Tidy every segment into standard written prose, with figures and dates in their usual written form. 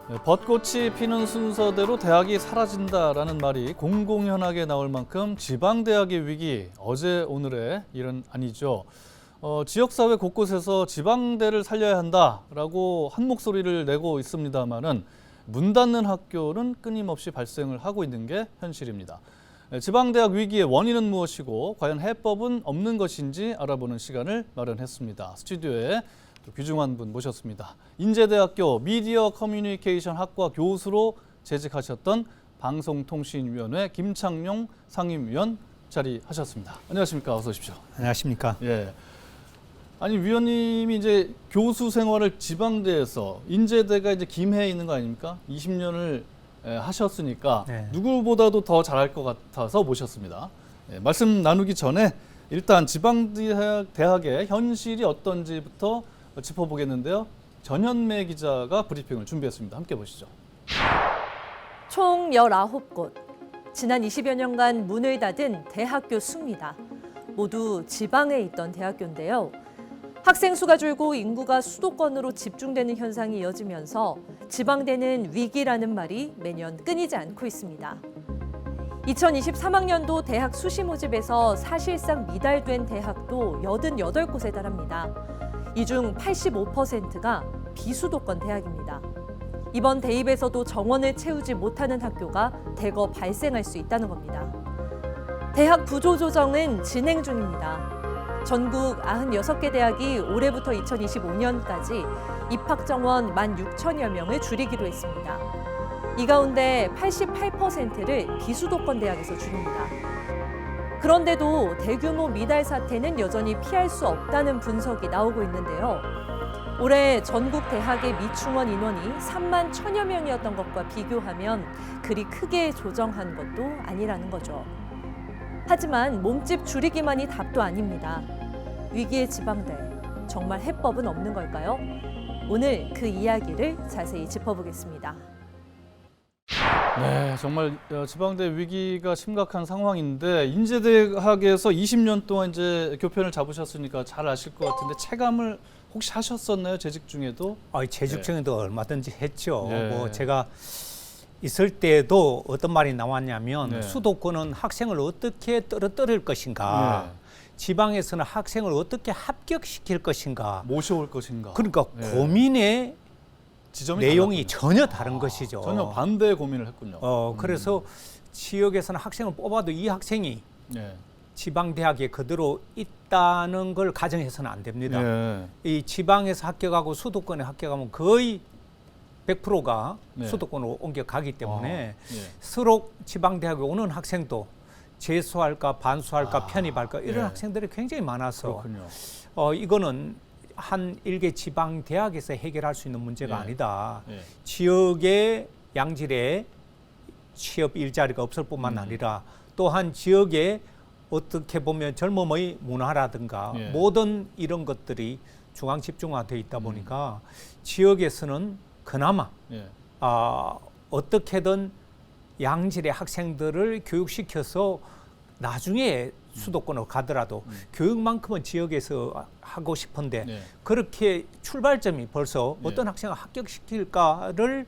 네, 벚꽃이 피는 순서대로 대학이 사라진다라는 말이 공공연하게 나올 만큼 지방대학의 위기, 어제 오늘의 일은 아니죠. 지역사회 곳곳에서 지방대를 살려야 한다라고 한 목소리를 내고 있습니다마는 문 닫는 학교는 끊임없이 발생을 하고 있는 게 현실입니다. 지방대학 위기의 원인은 무엇이고 과연 해법은 없는 것인지 알아보는 시간을 마련했습니다. 스튜디오에 귀중한 분 모셨습니다. 인제대학교 미디어 커뮤니케이션 학과 교수로 재직하셨던 방송통신위원회 김창룡 상임위원 자리하셨습니다. 안녕하십니까? 어서 오십시오. 안녕하십니까? 예. 아니 위원님이 이제 교수 생활을 지방대에서 인제대가 이제 김해에 있는 거 아닙니까? 20년을 하셨으니까 네. 누구보다도 더 잘할 것 같아서 모셨습니다. 말씀 나누기 전에 일단 지방대학의 현실이 어떤지부터 짚어보겠는데요. 전현매 기자가 브리핑을 준비했습니다. 함께 보시죠. 총 19곳, 지난 20여 년간 문을 닫은 대학교 수입니다. 모두 지방에 있던 대학교인데요. 학생 수가 줄고 인구가 수도권으로 집중되는 현상이 이어지면서 지방대는 위기라는 말이 매년 끊이지 않고 있습니다. 2023학년도 대학 수시 모집에서 사실상 미달된 대학도 88곳에 달합니다. 이 중 85%가 비수도권 대학입니다. 이번 대입에서도 정원을 채우지 못하는 학교가 대거 발생할 수 있다는 겁니다. 대학 구조 조정은 진행 중입니다. 전국 96개 대학이 올해부터 2025년까지 입학 정원 16,000여 명을 줄이기로 했습니다. 이 가운데 88%를 비수도권 대학에서 줄입니다. 그런데도 대규모 미달 사태는 여전히 피할 수 없다는 분석이 나오고 있는데요. 올해 전국 대학의 미충원 인원이 3만 1,000여 명이었던 것과 비교하면 그리 크게 조정한 것도 아니라는 거죠. 하지만 몸집 줄이기만이 답도 아닙니다. 위기의 지방대, 정말 해법은 없는 걸까요? 오늘 그 이야기를 자세히 짚어보겠습니다. 네, 정말 지방대 위기가 심각한 상황인데 인제대학에서 20년 동안 이제 교편을 잡으셨으니까 잘 아실 것 같은데 체감을 혹시 하셨었나요? 재직 중에도? 재직 중에도 얼마든지 했죠. 네. 뭐 제가 있을 때도 어떤 말이 나왔냐면 네. 수도권은 학생을 어떻게 떨어뜨릴 것인가, 네. 지방에서는 학생을 어떻게 합격시킬 것인가. 모셔올 것인가? 그러니까 네. 고민의 지점이 내용이 달랐군요. 전혀 다른 것이죠. 전혀 반대의 고민을 했군요. 그래서 지역에서는 학생을 뽑아도 이 학생이 네. 지방대학에 그대로 있다는 걸 가정해서는 안 됩니다. 네. 이 지방에서 합격하고 수도권에 합격하면 거의 100%가 네. 수도권으로 옮겨가기 때문에 예. 서로 지방대학에 오는 학생도 재수할까 반수할까 편입할까 이런 예. 학생들이 굉장히 많아서 그렇군요. 이거는 한 일개 지방대학에서 해결할 수 있는 문제가 예. 아니다. 예. 지역의 양질의 취업 일자리가 없을 뿐만 아니라 또한 지역에 어떻게 보면 젊음의 문화라든가 예. 모든 이런 것들이 중앙 집중화되어 있다 보니까 지역에서는 그나마 예. 어떻게든 양질의 학생들을 교육시켜서 나중에 수도권으로 가더라도 교육만큼은 지역에서 하고 싶은데 네. 그렇게 출발점이 벌써 예. 어떤 학생을 합격시킬까를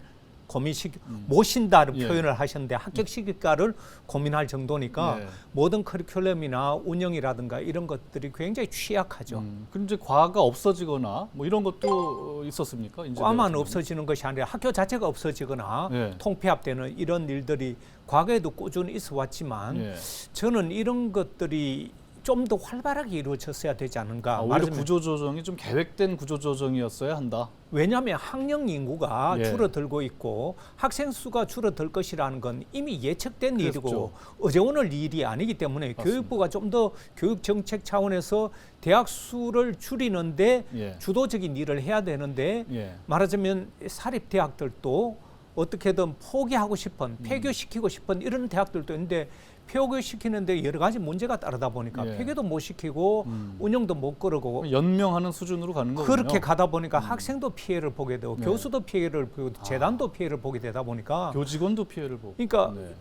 모신다는 예. 표현을 하셨는데 합격시킬까를 고민할 정도니까 예. 모든 커리큘럼이나 운영이라든가 이런 것들이 굉장히 취약하죠. 그럼 이제 과가 없어지거나 뭐 이런 것도 있었습니까? 인제대 과만 같은 경우는? 없어지는 것이 아니라 학교 자체가 없어지거나 예. 통폐합되는 이런 일들이 과거에도 꾸준히 있어 왔지만 예. 저는 이런 것들이 좀 더 활발하게 이루어졌어야 되지 않은가. 오히려 말하자면 구조조정이 좀 계획된 구조조정이었어야 한다. 왜냐하면 학령 인구가 예. 줄어들고 있고 학생 수가 줄어들 것이라는 건 이미 예측된 그렇죠. 일이고 어제 오늘 일이 아니기 때문에 맞습니다. 교육부가 좀 더 교육 정책 차원에서 대학 수를 줄이는데 예. 주도적인 일을 해야 되는데 예. 말하자면 사립 대학들도 어떻게든 포기하고 싶은 폐교시키고 싶은 이런 대학들도 있는데 폐교시키는데 여러 가지 문제가 따르다 보니까 예. 폐교도 못 시키고 운영도 못 거르고 연명하는 수준으로 가는 거군요. 그렇게 가다 보니까 학생도 피해를 보게 되고 네. 교수도 피해를 보고 재단도 피해를 보게 되다 보니까 교직원도 피해를 보고. 그러니까 네.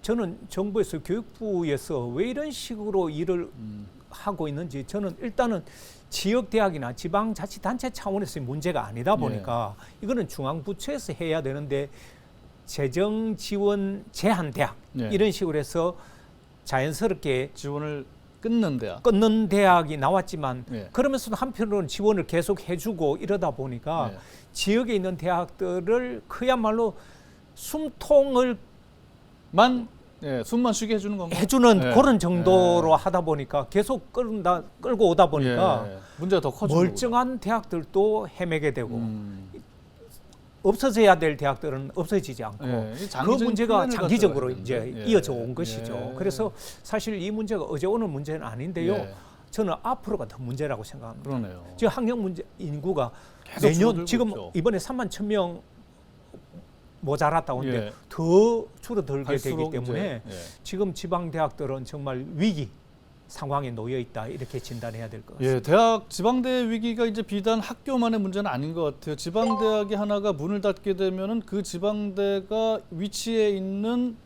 저는 정부에서 교육부에서 왜 이런 식으로 일을 하고 있는지 저는 일단은 지역 대학이나 지방자치단체 차원에서의 문제가 아니다 보니까 이거는 중앙부처에서 해야 되는데 재정 지원 제한 대학 이런 식으로 해서 자연스럽게 지원을 끊는 대학. 끊는 대학이 나왔지만 그러면서도 한편으로는 지원을 계속 해주고 이러다 보니까 지역에 있는 대학들을 그야말로 숨통을 숨만 쉬게 해주는 건가요? 해주는 그런 정도로 하다 보니까 계속 끌고 오다 보니까 문제가 더 커지고 멀쩡한 대학들도 헤매게 되고 없어져야 될 대학들은 없어지지 않고 그 문제가 장기적으로 이제 이어져 온 것이죠. 그래서 사실 이 문제가 어제 오늘 문제는 아닌데요. 저는 앞으로가 더 문제라고 생각합니다. 그러네요. 지금 학령 문제 인구가 계속 매년 지금 있죠. 이번에 3만 1,000명 모자랐다고 하는데 더 줄어들게 되기 때문에 지금 지방 대학들은 정말 위기 상황에 놓여 있다 이렇게 진단해야 될 것 같습니다. 대학 지방대 위기가 이제 비단 학교만의 문제는 아닌 것 같아요. 지방대학이 하나가 문을 닫게 되면은 그 지방대가 위치해 있는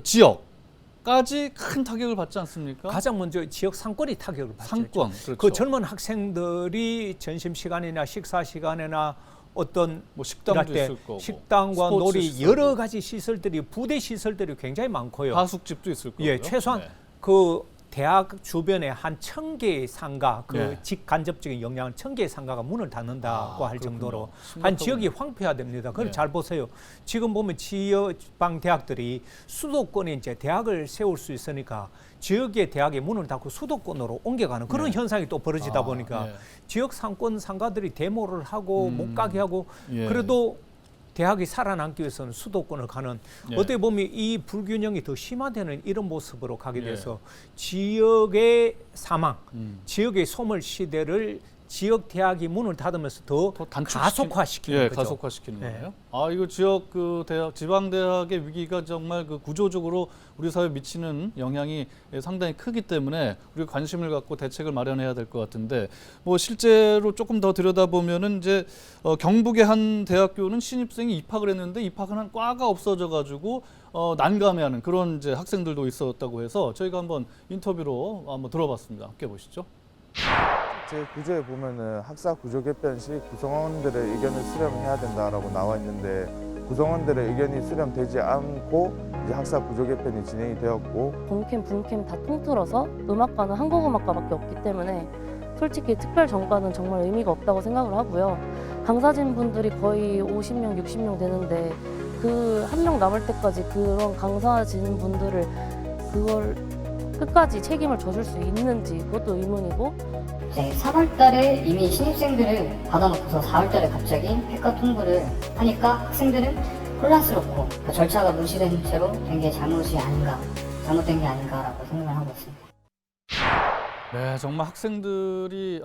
지역까지 큰 타격을 받지 않습니까? 가장 먼저 지역 상권이 타격을 받죠. 상권, 그렇죠. 그 젊은 학생들이 점심 시간이나 식사 시간이나 어떤 뭐 식당도 때 있을 거고, 식당과 스포츠 놀이 시설도. 여러 가지 시설들이 부대 시설들이 굉장히 많고요. 하숙집도 있을 거고요. 최소한 그 대학 주변에 한 1,000개의 상가, 그 직간접적인 영향은 1,000개의 상가가 문을 닫는다고 할 정도로 한 지역이 황폐화됩니다. 그걸 잘 보세요. 지금 보면 지방 대학들이 수도권에 이제 대학을 세울 수 있으니까 지역의 대학의 문을 닫고 수도권으로 옮겨가는 그런 현상이 또 벌어지다 보니까 지역 상권 상가들이 데모를 하고 못 가게 하고 그래도 대학이 살아남기 위해서는 수도권을 가는 어떻게 보면 이 불균형이 더 심화되는 이런 모습으로 가게 돼서 지역의 사망, 지역의 소멸 시대를 지역 대학이 문을 닫으면서 더 가속화시키는 거죠. 가속화시키는 거예요. 이거 지역 그 대학 지방 대학의 위기가 정말 그 구조적으로 우리 사회에 미치는 영향이 상당히 크기 때문에 우리가 관심을 갖고 대책을 마련해야 될 것 같은데 뭐 실제로 조금 더 들여다보면은 이제 경북의 한 대학교는 신입생이 입학을 했는데 입학한 과가 없어져 가지고 난감해하는 그런 이제 학생들도 있었다고 해서 저희가 한번 인터뷰로 한번 들어봤습니다. 함께 보시죠. 제 구조에 보면은 학사 구조 개편 시 구성원들의 의견을 수렴해야 된다라고 나와 있는데 구성원들의 의견이 수렴되지 않고 이제 학사 구조 개편이 진행이 되었고 본캠, 분캠 다 통틀어서 음악과는 한국음악과밖에 없기 때문에 솔직히 특별 전과는 정말 의미가 없다고 생각을 하고요. 강사진 분들이 거의 50명, 60명 되는데 그 한 명 남을 때까지 그런 강사진 분들을 그걸 끝까지 책임을 져줄 수 있는지 그것도 의문이고 이제 3월 달에 이미 신입생들을 받아놓고서 4월 달에 갑자기 폐과 통보를 하니까 학생들은 혼란스럽고 그 절차가 무시된 채로 된 게 잘못된 게 아닌가라고 생각을 하고 있습니다. 네, 정말 학생들이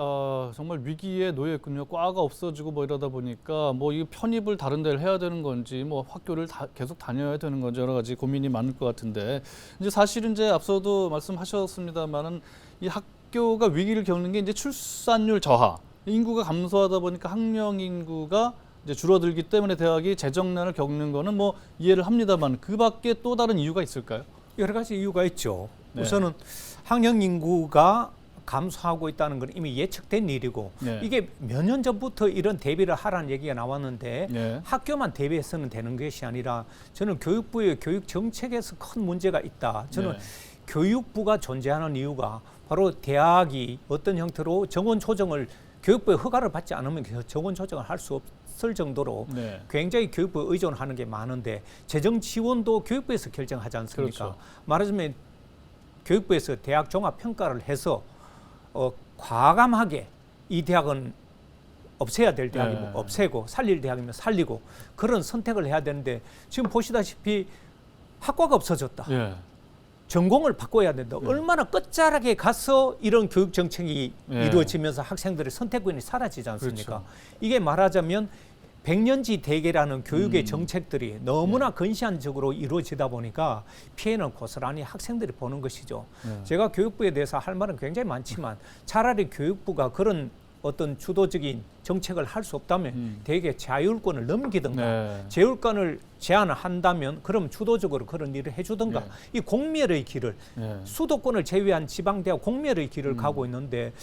정말 위기에 놓여 있군요. 과가 없어지고 뭐 이러다 보니까 뭐 이 편입을 다른 데를 해야 되는 건지 뭐 학교를 계속 다녀야 되는 건지 여러 가지 고민이 많을 것 같은데 이제 사실은 이제 앞서도 말씀하셨습니다만은 이 학교가 위기를 겪는 게 이제 출산율 저하, 인구가 감소하다 보니까 학령 인구가 이제 줄어들기 때문에 대학이 재정난을 겪는 거는 뭐 이해를 합니다만 그밖에 또 다른 이유가 있을까요? 여러 가지 이유가 있죠. 우선은 학령 인구가 감소하고 있다는 건 이미 예측된 일이고 이게 몇 년 전부터 이런 대비를 하라는 얘기가 나왔는데 학교만 대비해서는 되는 것이 아니라 저는 교육부의 교육 정책에서 큰 문제가 있다. 저는 교육부가 존재하는 이유가 바로 대학이 어떤 형태로 정원 조정을 교육부의 허가를 받지 않으면 정원 조정을 할 수 없을 정도로 굉장히 교육부에 의존하는 게 많은데 재정 지원도 교육부에서 결정하지 않습니까? 말하자면 교육부에서 대학 종합 평가를 해서 과감하게 이 대학은 없애야 될 대학이면 없애고 살릴 대학이면 살리고 그런 선택을 해야 되는데 지금 보시다시피 학과가 없어졌다. 전공을 바꿔야 된다. 얼마나 끝자락에 가서 이런 교육 정책이 이루어지면서 학생들의 선택권이 사라지지 않습니까? 이게 말하자면 백년지 대계라는 교육의 정책들이 너무나 근시안적으로 이루어지다 보니까 피해는 고스란히 학생들이 보는 것이죠. 제가 교육부에 대해서 할 말은 굉장히 많지만 차라리 교육부가 그런 어떤 주도적인 정책을 할 수 없다면 대개 자율권을 넘기든가 자율권을 제한을 한다면 그럼 주도적으로 그런 일을 해주든가 이 공멸의 길을 수도권을 제외한 지방대학 공멸의 길을 가고 있는데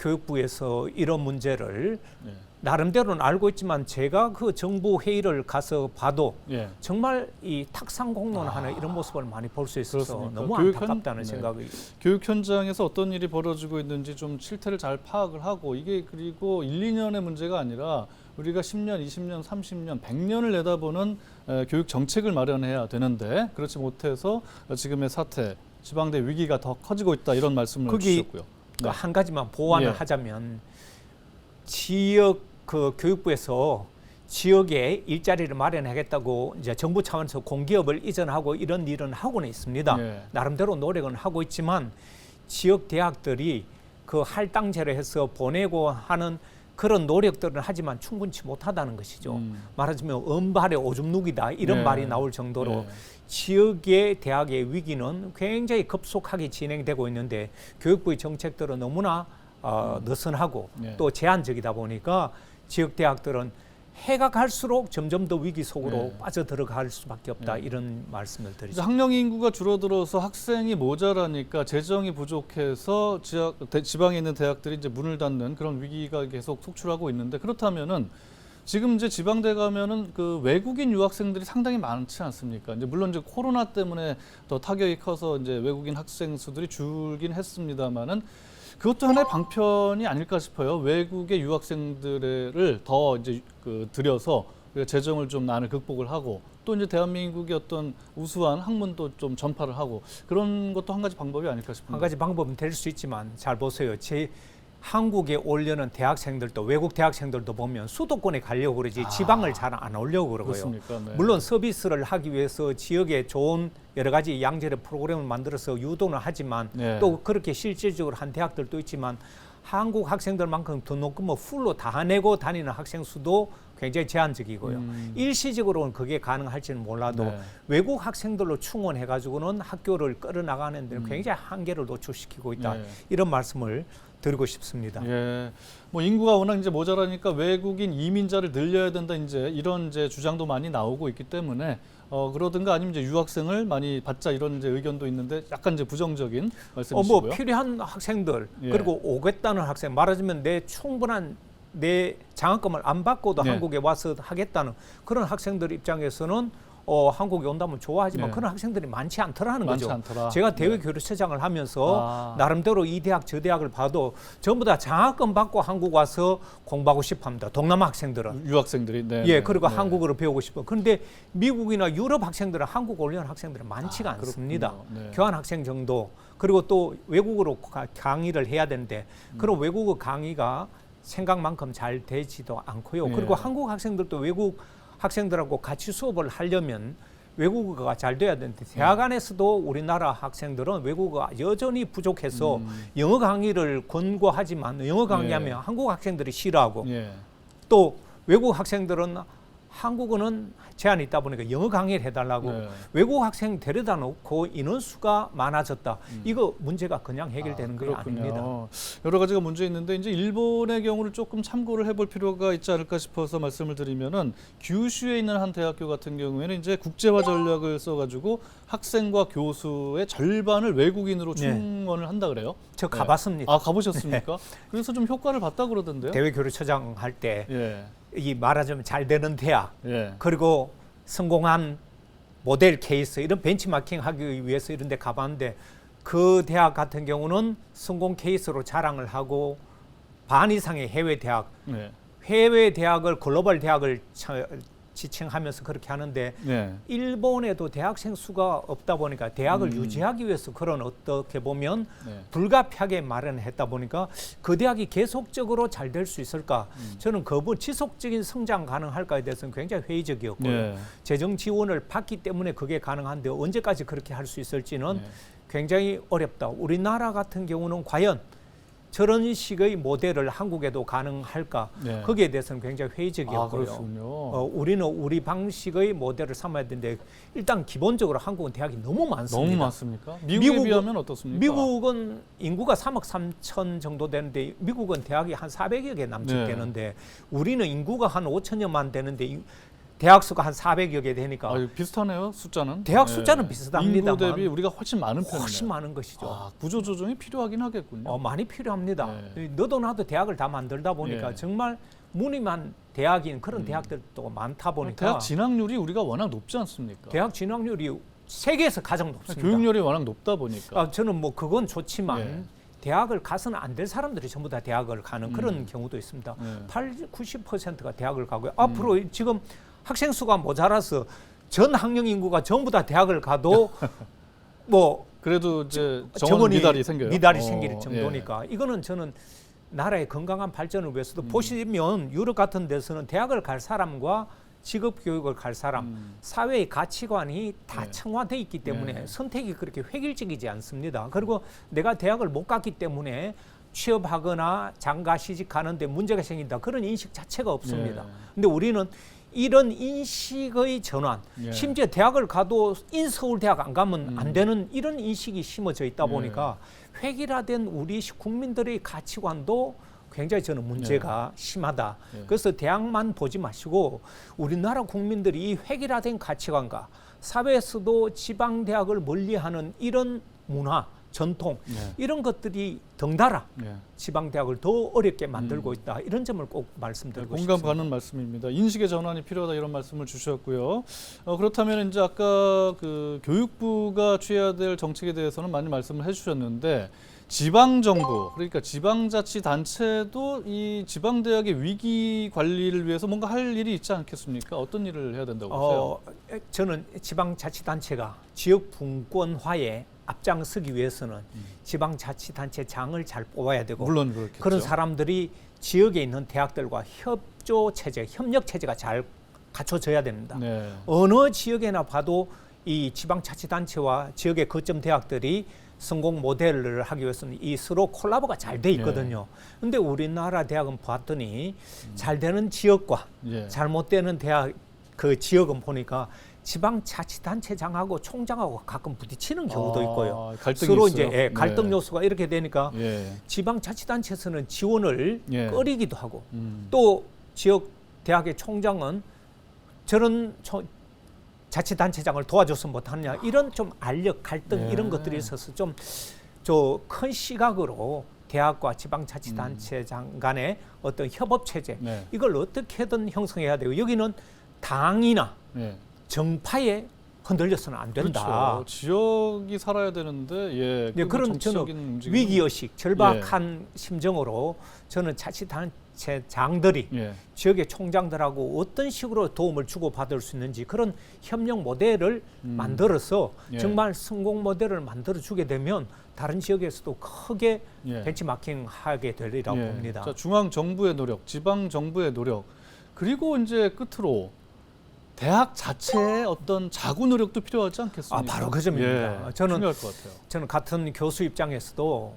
교육부에서 이런 문제를 예. 나름대로는 알고 있지만 제가 그 정부 회의를 가서 봐도 예. 정말 이 탁상 공론하는 이런 모습을 많이 볼 수 있어서 그렇습니까? 너무 교육 안타깝다는 네. 생각이. 교육 현장에서 어떤 일이 벌어지고 있는지 좀 실태를 잘 파악을 하고 이게 그리고 1, 2년의 문제가 아니라 우리가 10년, 20년, 30년, 100년을 내다보는 교육 정책을 마련해야 되는데 그렇지 못해서 지금의 사태, 지방대 위기가 더 커지고 있다 이런 말씀을 거기 주셨고요. 네. 한 가지만 보완을 예. 하자면 지역 그 교육부에서 지역에 일자리를 마련하겠다고 이제 정부 차원에서 공기업을 이전하고 이런 일은 하고는 있습니다. 예. 나름대로 노력은 하고 있지만 지역 대학들이 그 할당제를 해서 보내고 하는 그런 노력들은 하지만 충분치 못하다는 것이죠. 말하자면 은발의 오줌 누기다 이런 네. 말이 나올 정도로 네. 지역의 대학의 위기는 굉장히 급속하게 진행되고 있는데 교육부의 정책들은 너무나 느슨하고 네. 또 제한적이다 보니까 지역 대학들은 해가 갈수록 점점 더 위기 속으로 네. 빠져들어갈 수밖에 없다 네. 이런 말씀을 이제 드리죠. 학령 인구가 줄어들어서 학생이 모자라니까 재정이 부족해서 지방에 있는 대학들이 이제 문을 닫는 그런 위기가 계속 속출하고 있는데 그렇다면은 지금 이제 지방대 가면은 그 외국인 유학생들이 상당히 많지 않습니까? 이제 물론 이제 코로나 때문에 더 타격이 커서 이제 외국인 학생 수들이 줄긴 했습니다만은 그것도 하나의 방편이 아닐까 싶어요. 외국의 유학생들을 더 이제 들여서 우리가 재정을 좀 난을 극복을 하고 또 이제 대한민국의 어떤 우수한 학문도 좀 전파를 하고 그런 것도 한 가지 방법이 아닐까 싶습니다. 한 가지 방법은 될 수 있지만 잘 보세요. 한국에 오려는 대학생들도 외국 대학생들도 보면 수도권에 가려고 그러지 지방을 잘 안 오려고 그러고요. 그렇습니까? 네. 물론 서비스를 하기 위해서 지역에 좋은 여러 가지 양질의 프로그램을 만들어서 유도는 하지만 네. 또 그렇게 실질적으로 한 대학들도 있지만 한국 학생들만큼 등록금 풀로 다 내고 다니는 학생 수도 굉장히 제한적이고요. 일시적으로는 그게 가능할지는 몰라도 네. 외국 학생들로 충원해가지고는 학교를 끌어나가는 데는 굉장히 한계를 노출시키고 있다. 네. 이런 말씀을 드리고 싶습니다. 예, 뭐 인구가 워낙 이제 모자라니까 외국인 이민자를 늘려야 된다 이제 이런 이제 주장도 많이 나오고 있기 때문에 그러든가 아니면 이제 유학생을 많이 받자 이런 이제 의견도 있는데 약간 이제 부정적인 말씀이시고요. 뭐 필요한 학생들 예. 그리고 오겠다는 학생 말하자면 내 충분한 내 장학금을 안 받고도 네. 한국에 와서 하겠다는 그런 학생들 입장에서는 한국에 온다면 좋아하지만 네. 그런 학생들이 많지 않더라는 많지 거죠. 않더라. 제가 네. 대외교류처장을 하면서 나름대로 이 대학 저 대학을 봐도 전부 다 장학금 받고 한국 와서 공부하고 싶어합니다. 동남아 학생들은. 유학생들이 네, 예, 네, 그리고 네. 한국어를 배우고 싶어. 그런데 미국이나 유럽 학생들은 한국 오려는 학생들은 많지가 아, 않습니다. 그렇군요. 네. 교환 학생 정도. 그리고 또 외국어로 강의를 해야 되는데 그런 외국어 강의가 생각만큼 잘 되지도 않고요. 예. 그리고 한국 학생들도 외국 학생들하고 같이 수업을 하려면 외국어가 잘 돼야 되는데 대학 안에서도 우리나라 학생들은 외국어가 여전히 부족해서 영어 강의를 권고하지만 영어 강의하면 예. 한국 학생들이 싫어하고 예. 또 외국 학생들은 한국어는 제한이 있다 보니까 영어 강의를 해달라고 네. 외국 학생 데려다 놓고 인원수가 많아졌다. 이거 문제가 그냥 해결되는 게 아닙니다. 여러 가지가 문제 있는데 이제 일본의 경우를 조금 참고를 해볼 필요가 있지 않을까 싶어서 말씀을 드리면은 규슈에 있는 한 대학교 같은 경우에는 이제 국제화 전략을 써가지고 학생과 교수의 절반을 외국인으로 네. 충원을 한다 그래요. 저 네. 가봤습니다. 아 가보셨습니까? 그래서 좀 효과를 봤다 그러던데요. 대외교류처장 할 때 이 예. 말하자면 잘 되는 대학 예. 그리고 성공한 모델 케이스 이런 벤치마킹 하기 위해서 이런 데 가봤는데 그 대학 같은 경우는 성공 케이스로 자랑을 하고 반 이상의 해외 대학 예. 해외 대학을 글로벌 대학을 지칭하면서 그렇게 하는데 예. 일본에도 대학생 수가 없다 보니까 대학을 유지하기 위해서 그런 어떻게 보면 네. 불가피하게 마련했다 보니까 그 대학이 계속적으로 잘 될 수 있을까? 저는 그 지속적인 성장 가능할까에 대해서는 굉장히 회의적이었고요. 예. 재정 지원을 받기 때문에 그게 가능한데 언제까지 그렇게 할 수 있을지는 네. 굉장히 어렵다. 우리나라 같은 경우는 과연 저런 식의 모델을 한국에도 가능할까? 네. 거기에 대해서는 굉장히 아 회의적이었고요. 그렇군요. 우리는 우리 방식의 모델을 삼아야 되는데 일단 기본적으로 한국은 대학이 너무 많습니다. 너무 많습니까? 미국에 비하면 어떻습니까? 미국은 인구가 3억 3천 정도 되는데 미국은 대학이 한 400여 개 남짓 네. 되는데 우리는 인구가 한 5천여만 되는데 대학 수가 한 400여 개 되니까 비슷하네요. 숫자는. 대학 숫자는 비슷합니다만 인구 대비 우리가 훨씬 많은 편이네요. 훨씬 많은 것이죠. 구조 조정이 필요하긴 하겠군요. 많이 필요합니다. 너도 나도 대학을 다 만들다 보니까 정말 무늬만 대학인 그런 대학들도 많다 보니까 대학 진학률이 우리가 워낙 높지 않습니까? 대학 진학률이 세계에서 가장 높습니다. 교육열이 워낙 높다 보니까. 저는 뭐 그건 좋지만 대학을 가서는 안 될 사람들이 전부 다 대학을 가는 그런 경우도 있습니다. 90%가 대학을 가고요. 앞으로 지금 학생 수가 모자라서 전 학령 인구가 전부 다 대학을 가도 뭐 그래도 이제 정원 미달이 생겨요. 미달이 생길 정도니까 이거는 저는 나라의 건강한 발전을 위해서도 보시면 유럽 같은 데서는 대학을 갈 사람과 직업 교육을 갈 사람, 사회의 가치관이 다 청와돼 있기 때문에 선택이 그렇게 획일적이지 않습니다. 그리고 내가 대학을 못 갔기 때문에 취업하거나 장가 시집가는데 문제가 생긴다. 그런 인식 자체가 없습니다. 근데 우리는 이런 인식의 전환, 심지어 대학을 가도 인서울대학 안 가면 안 되는 이런 인식이 심어져 있다 보니까 획일화된 우리 국민들의 가치관도 굉장히 저는 문제가 심하다. 그래서 대학만 보지 마시고 우리나라 국민들이 이 획일화된 가치관과 사회에서도 지방대학을 멀리하는 이런 문화, 전통 이런 것들이 덩달아 지방대학을 더 어렵게 만들고 있다. 이런 점을 꼭 말씀드리고 공감 싶습니다. 가는 말씀입니다. 인식의 전환이 필요하다 이런 말씀을 주셨고요. 그렇다면 이제 아까 그 교육부가 취해야 될 정책에 대해서는 많이 말씀을 해주셨는데 지방정부 그러니까 지방자치단체도 이 지방대학의 위기 관리를 위해서 뭔가 할 일이 있지 않겠습니까? 어떤 일을 해야 된다고 보세요? 저는 지방자치단체가 지역 분권화에 앞장서기 위해서는 지방자치단체장을 잘 뽑아야 되고 물론 그렇겠죠. 그런 사람들이 지역에 있는 대학들과 협조체제, 협력체제가 잘 갖춰져야 됩니다. 어느 지역에나 봐도 이 지방자치단체와 지역의 거점 대학들이 성공 모델을 하기 위해서는 이 서로 콜라보가 잘 돼 있거든요. 근데 우리나라 대학은 봤더니 잘 되는 지역과 잘못되는 대학 그 지역은 보니까 지방자치단체장하고 총장하고 가끔 부딪히는 경우도 있고요. 서로 있어요? 이제 갈등 요소가 이렇게 되니까 지방자치단체에서는 지원을 꺼리기도 하고 또 지역 대학의 총장은 저런 자치단체장을 도와줬으면 못하느냐 이런 좀 알력 갈등 이런 것들이 있어서 좀 큰 시각으로 대학과 지방자치단체장 간의 어떤 협업체제 이걸 어떻게든 형성해야 되고 여기는 당이나 정파에 흔들려서는 안 된다. 그렇죠. 지역이 살아야 되는데 그런 저는 위기의식, 절박한 심정으로 저는 자치단체장들이 지역의 총장들하고 어떤 식으로 도움을 주고받을 수 있는지 그런 협력 모델을 만들어서 정말 성공 모델을 만들어주게 되면 다른 지역에서도 크게 벤치마킹하게 되리라고 봅니다. 자, 중앙정부의 노력, 지방정부의 노력 그리고 이제 끝으로 대학 자체의 어떤 자구 노력도 필요하지 않겠습니까? 바로 그 점입니다. 중요할 것 같아요. 저는 같은 교수 입장에서도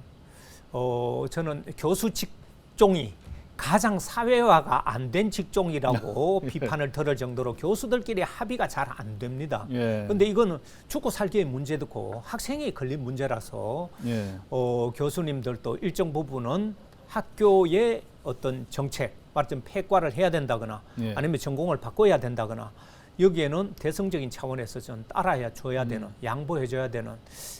저는 교수 직종이 가장 사회화가 안 된 직종이라고 비판을 들을 정도로 교수들끼리 합의가 잘 안 됩니다. 그런데 이거는 죽고 살기의 문제도 학생이 걸린 문제라서 교수님들도 일정 부분은 학교의 어떤 정책, 말하자면 폐과를 해야 된다거나 아니면 전공을 바꿔야 된다거나 여기에는 대성적인 차원에서 좀 따라야 줘야 되는, 양보해 줘야 되는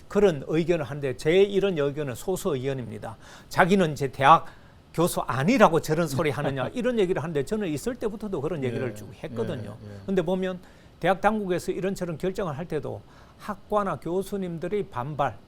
그런 의견을 하는데 제 이런 의견은 소수 의견입니다. 자기는 이제 대학 교수 아니라고 저런 소리 하느냐 이런 얘기를 하는데 저는 있을 때부터도 그런 얘기를 쭉 했거든요. 그런데 보면 대학 당국에서 이런저런 결정을 할 때도 학과나 교수님들의 반발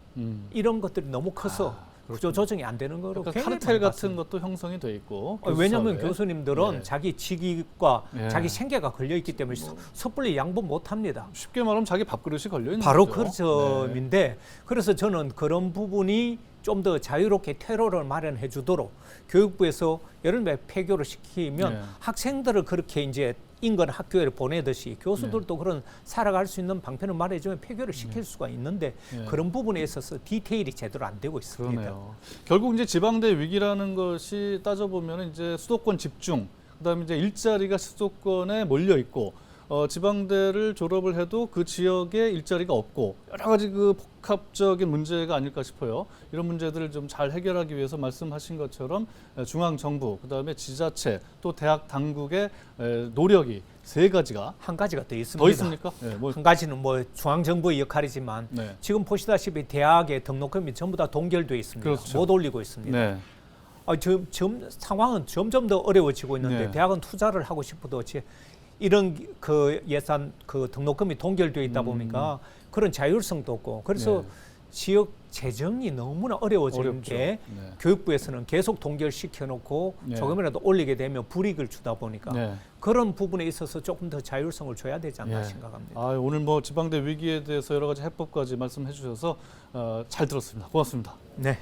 이런 것들이 너무 커서 구조 조정이 안 되는 거로 그러니까 카르텔 같은 것도 형성이 돼 있고 왜냐하면 교수님들은 자기 직위과 자기 생계가 걸려 있기 때문에 섣불리 양보 못 합니다. 쉽게 말하면 자기 밥그릇이 걸려 있는 바로 거죠. 그 점인데 그래서 저는 그런 부분이 좀 더 자유롭게 퇴로를 마련해 주도록 교육부에서 예를 들면 폐교를 시키면 학생들을 그렇게 이제 인근 학교에 보내듯이 교수들도 그런 살아갈 수 있는 방편을 마련해주면 폐교를 시킬 수가 있는데 그런 부분에 있어서 디테일이 제대로 안 되고 있습니다. 그러네요. 결국 이제 지방대 위기라는 것이 따져보면 이제 수도권 집중, 그다음에 이제 일자리가 수도권에 몰려 있고 지방대를 졸업을 해도 그 지역에 일자리가 없고 여러 가지 그 복합적인 문제가 아닐까 싶어요. 이런 문제들을 좀 잘 해결하기 위해서 말씀하신 것처럼 중앙정부, 그다음에 지자체, 또 대학 당국의 노력이 세 가지가 한 가지가 더 있습니다. 더 있습니까? 네, 한 가지는 뭐 중앙정부의 역할이지만 네. 지금 보시다시피 대학의 등록금이 전부 다 동결돼 있습니다. 그렇죠. 못 올리고 있습니다. 네. 상황은 점점 더 어려워지고 있는데 네. 대학은 투자를 하고 싶어도 이런 그 예산 그 등록금이 동결되어 있다 보니까 그런 자율성도 없고 그래서 네. 지역 재정이 너무나 어려워지는 어렵죠. 게 네. 교육부에서는 계속 동결시켜 놓고 네. 조금이라도 올리게 되면 불이익을 주다 보니까 네. 그런 부분에 있어서 조금 더 자율성을 줘야 되지 않나 예. 생각합니다. 오늘 뭐 지방대 위기에 대해서 여러 가지 해법까지 말씀해 주셔서 잘 들었습니다. 고맙습니다. 네.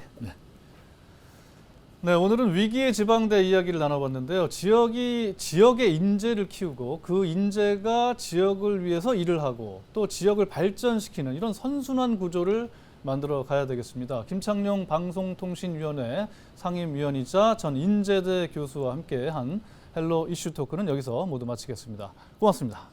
네, 오늘은 위기의 지방대 이야기를 나눠봤는데요. 지역의 인재를 키우고 그 인재가 지역을 위해서 일을 하고 또 지역을 발전시키는 이런 선순환 구조를 만들어 가야 되겠습니다. 김창룡 방송통신위원회 상임위원이자 전 인재대 교수와 함께한 헬로 이슈 토크는 여기서 모두 마치겠습니다. 고맙습니다.